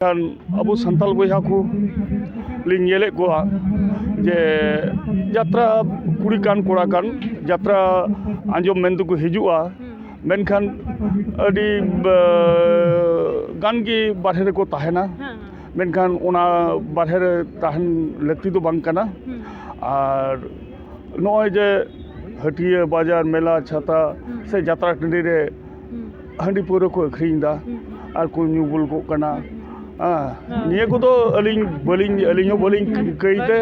kan abu santal boyha ko ling yele ko je jatra kuri kan kora kan jatra anjom mendu ko hijua menkan adi gan gi barhe ko tahena menkan ona barhe tahan lakti do bang kana ar noy je hatiya bazar mela chata se jatra tandi re handi pura ko akhring da ar ko nyubul ko kana niya ko to aling kaite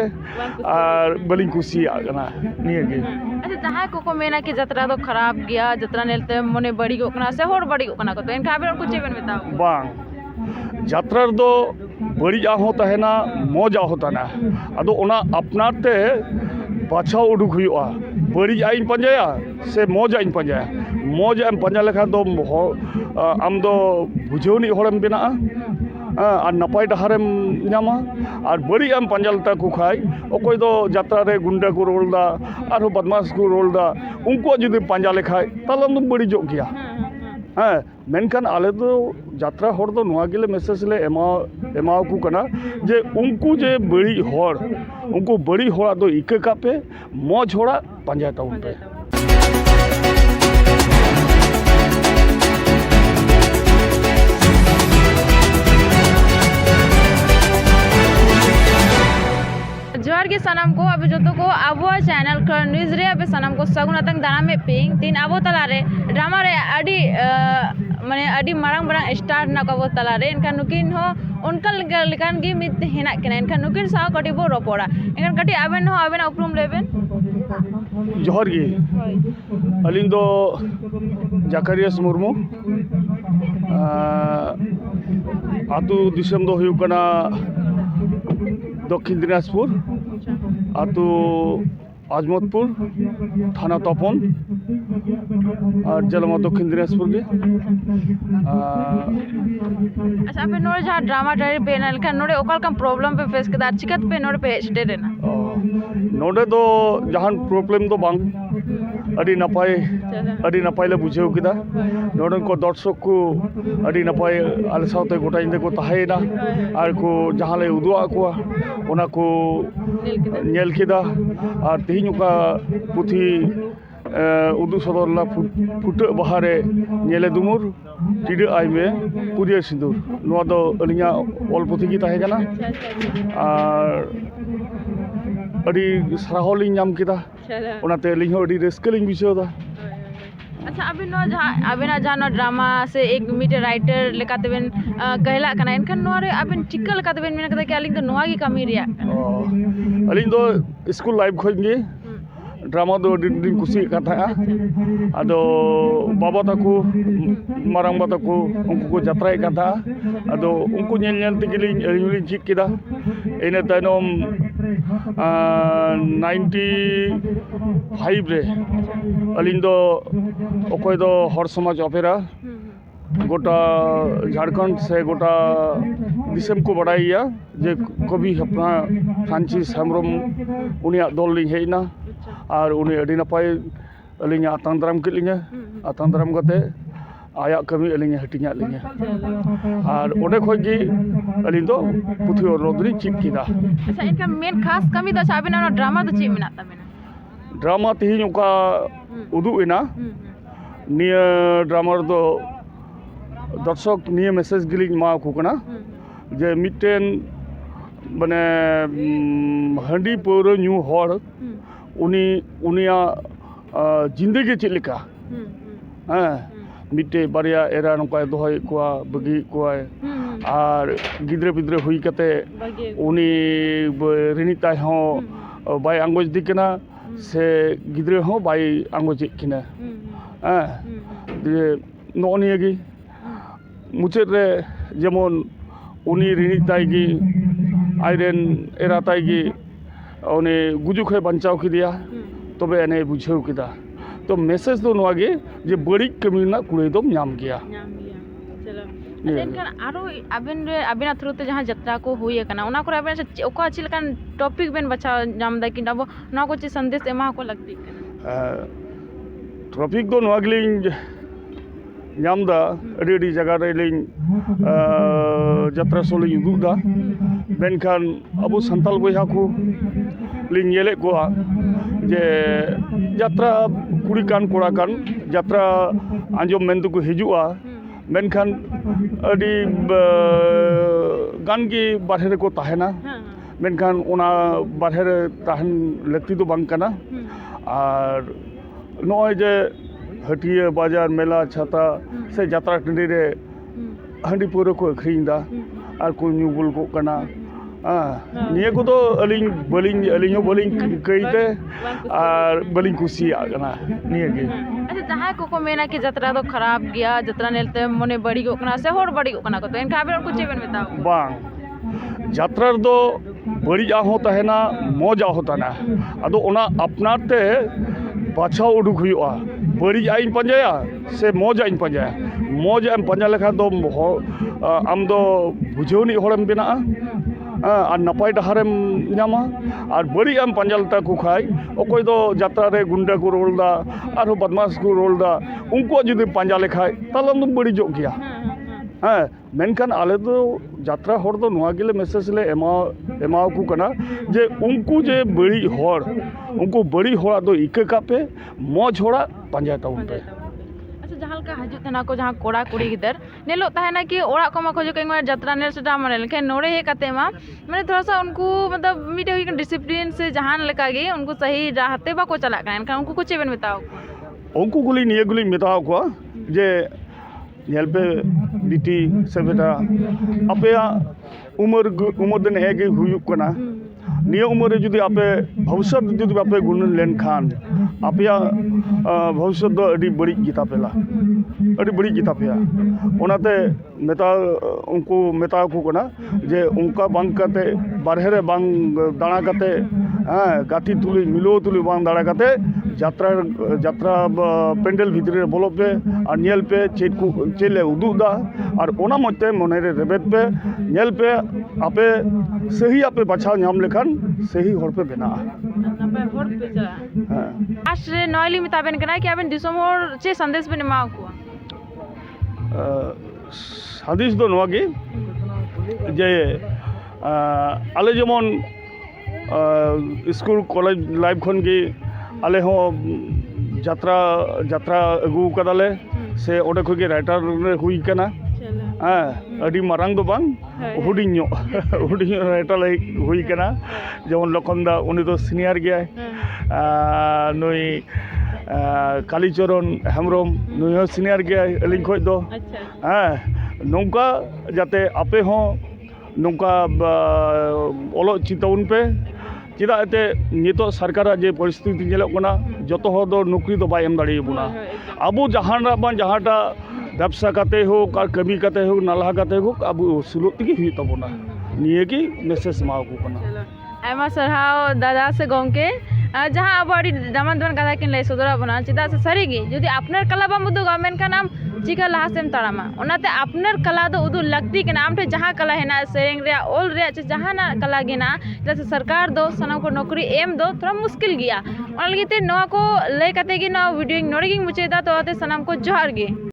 ar baling kusiya kana niya ge अच्छा जहाँ को मेना कि जतरा तो खराब गया जतरा नेलते मने बड़ी को कना से होर बड़ी को कना को तो इनका भी कुछ बेन बताओ bang jatra do bari a hota hai na moja hota na ado ona apnar te bacha uduk huyuga bari ain panjaya se moja in panjaya moja em panja lekhan do am do bujoni horem bena আর নাপাই ডাহারেম নামা আর বড়ি আম পাঞ্জালতা কুখাই অকয় দো যাত্রা রে গুন্ডা কো রোলদা আর বদমাস কো রোলদা উনকো যদি পাঞ্জা লেখাই তাহলে তো বড়ি জোক গিয়া হ্যাঁ মেনখান আলে তো যাত্রা হর তো নোয়া গেলে মেসেজ লে এমাও কো কানা যে উনকু যে বড়ি হর উনকু বড়ি হড়া দো ইকে কাপে মজ হড়া পাঞ্জা তাউন পে जोहार के सनम को अब जो को अब चैनल न्यूज रे अब सनम को सगुन तंग दाना में पिंग तीन अब तला रे ड्रामा रे अडी माने अडी मारंग मारंग स्टार ना को तला रे इनका नुकिन हो उनका लेकान गी मित हेना केना इनका नुकिन सा कटी बो रोपोड़ा इनका कटी आबेन हो आबेन उपरुम लेबेन जोहार गे अलिन दो जाकारियास मुर्मू आतु दिसम दो हुयु कना दक्षिण दिनाजपुर आतु आजमतपुर थाना तपन और जलमा दक्षिण दिनाजपुर के अच्छा पे नोरे जहाँ ड्रामा डायरी पे ना लेकिन नोरे ओकल कम प्रॉब्लम पे फेस कदा चिकत पे नोरे पे स्टे देना नोरे दो जहाँ प्रॉब्लम दो बांग अड़ी नपाय ले बुझेव किदा नोडन को दर्शक को अड़ी नपाय आले साउते गोटा इंदे को ताहेना आर को जहाँ ले उदुआ को ओना को नेल किदा और तेहिनु का पुथी उदु सदरला फुट बहारे नेले दुमुर टिडे आइमे कुरिया सिंदूर नोआ दो अलिया ऑल पुथी की ताहे कना और अड़ी सराहलिंग नाम किदा ओनाते लिंग हो अड़ी रेस्कलिंग विषय दा अच्छा अभी नो जहाँ अभी ना जहाँ ड्रामा से एक मीटर राइटर लेकाते बेन कहला कना इनका नोरे अभी चिकल लेकाते बेन मिना कदा के अलिंग तो नोआ की कमी रिया अलिंग दो स्कूल लाइफ खोइंगे ड्रामा दो दिन कुसी कथा आदो बाबा तको मारंग बाबा तको उनको को जत्राय कथा आदो उनको नेल नेल तिगिलिंग अलिंग चिक किदा एने तनोम 95 रे अलिंग दो ओकोय दो हर समाज ऑपेरा गोटा झारखंड से गोटा दिसम को बड़ाइया जे कवि अपना फ्रांसिस हेम्ब्रम उनिया दल लिंग हेना और उनी अड़ी नपाय अलिंग आतांग दाराम के लिंग आतांग दाराम कते आया कमी अलिंग हटिया लिंग और ओडे खोज जी अलिंग दो पुथी और रोदरी चिक किदा अच्छा इनका मेन खास कमी तो चाबे ना ड्रामा तो ची मिना तमेना ड्रामा तिहिन का उदु एना निया ड्रामा दो दर्शक निया मेसेज गिलिंग मा को कना जे मिटेन माने हंडी पौरो न्यू हर उनिया जिंदगी चिलिका हाँ मिटे बारिया एरा नौका दोहय कोआ बगी कोआ और गिद्रे पिद्रे हुई कते उनी रिनिताय हो बाय आंगोज दिकना से गिद्रे हो बाय आंगोज किना हाँ दिए नौनिया की मुझे रे जेमोन उनी रिनिताय की आयरन एराताय की उन्हें गुजुखे बंचाव की दिया तो बे एने बुझेव किदा तो मैसेज तो नोआगे जे बड़ी कमी ना कुड़े दो नाम किया चलो इनका आरो अबिन थ्रू ते जहां जत्रा को हुई कना उना को अबिन ओका चिल कान टॉपिक बेन बचा नाम दा कि अब ना को संदेश एमा को लगती टॉपिक दो नोआगलिंग ᱧᱟᱢ ᱫᱟ ᱟᱹᱰᱤ ᱟᱹᱰᱤ ᱡᱟᱭᱜᱟ ᱨᱮᱞᱤᱧ ᱡᱟᱛᱨᱟ ᱥᱳ ᱞᱤᱧ ᱩᱫᱩᱜ ᱫᱟ ᱢᱮᱱᱠᱷᱟन ᱟᱵᱚ ᱥᱟᱱᱛᱟᱲ ᱵᱚᱭᱦᱟ ᱠᱚ ᱞᱤᱧ ᱧᱮᱞᱮᱫ ᱠᱚᱣᱟ ᱡᱮ ᱡᱟᱛᱨᱟ ᱠᱩᱲᱤ ᱠᱟᱱ ᱠᱚᱲᱟ ᱠᱟᱱ ᱡᱟᱛᱨᱟ ᱟᱸᱡᱚᱢ ᱢᱮᱱ ᱛᱮᱠᱚ ᱦᱤᱡᱩᱜᱼᱟ ᱢᱮᱱᱠᱷᱟन ᱟᱹᱰᱤ ᱜᱟᱱ ᱜᱮ ᱵᱟᱨᱦᱮ ᱨᱮᱠᱚ ᱛᱟᱦᱮᱱᱟ ᱢᱮᱱᱠᱷᱟन ᱚᱱᱟ ᱵᱟᱨᱦᱮ ᱨᱮ ᱛᱟᱦᱮᱱ ᱞᱟᱹᱠᱛᱤ ᱫᱚ ᱵᱟᱝ ᱠᱟᱱᱟ ᱟᱨ ᱱᱚᱜᱼᱚᱭ ᱡᱮ ᱦᱟᱹᱴᱤᱭᱟᱹ ᱵᱟᱡᱟᱨ ᱢᱮᱞᱟ ᱪᱷᱟᱛᱟ ᱥᱮ ᱡᱟᱛᱨᱟ ᱴᱟᱺᱰᱤ ᱨᱮ ᱦᱟᱺᱰᱤ ᱯᱟᱹᱣᱨᱟᱹ ᱠᱚ ᱟᱹᱠᱷᱨᱤᱧ ᱮᱫᱟ ᱟᱨ ᱠᱚ ᱧᱩ ᱵᱩᱞ ᱠᱚᱜ ᱠᱟᱱᱟ ᱱᱤᱭᱟᱹ ᱠᱚᱫᱚ ᱟᱹᱞᱤᱧ ᱦᱚᱸ ᱵᱟᱹᱞᱤᱧ ᱠᱟᱹᱭᱛᱮ ᱟᱨ ᱵᱟᱹᱞᱤᱧ ᱠᱩᱥᱤᱭᱟᱜ ᱠᱟᱱᱟ ᱱᱤᱭᱟᱹᱜᱮ अच्छा जहाँ को मेना कि जतरा तो खराब गया जतरा नेलते मने बड़ी को से होड़ बड़ी को तो इनका आबे उनको चेबन बताओ बांग जात्रा दो बड़िया होता है ना मौजा होता ना अदो ओना अपनाते बाछाव उडुक हुआ बड़िया इन पंजाया से मौजा इन पंजाया मौजा इन पंजा लेखा दो आम दो बुझेवनी होड़म बेना और नपाय डहारेम नामा और बड़िया पंजालता को खाई अकोय दो जात्रा रे गुंडा को रोलदा और बदमाश को रोलदा उनको जुदी पंजा लेखाय ताले दो बड़ी जो गया हाँ मेनखान आले दो जात्रा होड़ दो नुआ गिले मैसेज ले एमा को कना जे उनको जे बड़ी होड़ उनको बड़ी होड़ा दो इके कापे मौज होड़ा पंजायता उनपे अच्छा जहाँ का हजू तना को जहाँ कोड़ा कुड़ी गिदर नेलो ताहेना कि ओड़ा को मा खोजो के जात्रा नेल से डाम नेल के नोड़े हे कते मा माने थोड़ा सा उनको मतलब मीटे हुई डिसिप्लिन से जहान लगा गे उनको सही राहते बा को चला का इनका उनको कुछ बेन बताओ उनको गुली निये गुली मेताओ को जे पे बिटी से बेटा आपया उम्र दिन हेगे हुयुक कना निये उम्र जुदी आपे भविष्य जुदी आपे गुण लेन खान आपया भविष्य दो अड़ी बड़ी गीता पेला अड़ी बड़ी गीता पेया ओनाते मेता उनको मेता को कना जे उनका बांग कते बारहे रे बांग दाना कते गाती तुली मिलो तुली बांग दाड़ा कते जात्रा पेंडल भीतर बोलो पे और नेल पे चेले उदुदा और ओना मते मने रे रेबेत पे नेल पे आपे सही आपे बाछा नाम लेखान सही होड़ पे बेना नपे होड़ पे चला हां आज रे नॉयली मिताबेन कना कि आबेन दिसोमोर चे संदेश बेन मा को संदेश दो नोगी जे आले जेमन स्कूल कॉलेज लाइफ खन गे आले हो जात्रा अगू कदाले से ओडे खगे राइटर हुई कना अड़ी मारांग दो बांग हुडिंग राइटर हुई कना जेमन लखनदा उनी तो सीनियर गया नई कालीचरण हेम्ब्रम नई हो सीनियर गया अलिंग खoj दो नौका जाते आपे हो नौका ओलो चिताउन पे चेदाते नितो सरकार जे परिस्थिति नेलोकना जतो हो दो नौकरी दो बाय एम दाड़ी बुना अबो जहाना बान जहाटा व्यवसा करते हो का कमी करते हो नाला करते हो अब सुलुक तगी हुई तबना निये की मैसेज माओ को कना आयमा सरहाव दादा से गोंके जहाँ अब अड़ी दामन दन कथा किन लय सदरा बना चिदा से सरीगी जदि अपनर कला बा मुदु गमेन का नाम चिका लासेम तारामा ओनाते अपनर कला दो उदु लगती के नाम ठे जहाँ कला है ना सेरेंग रे ओल रे जहाँ ना कला गिना जैसे सरकार दो सनम को नौकरी एम दो थोड़ा मुश्किल गया और लगते नवा को लय कते गी ना वीडियो नोड़गी मुचेदा तो आते सनम को जोहार गे।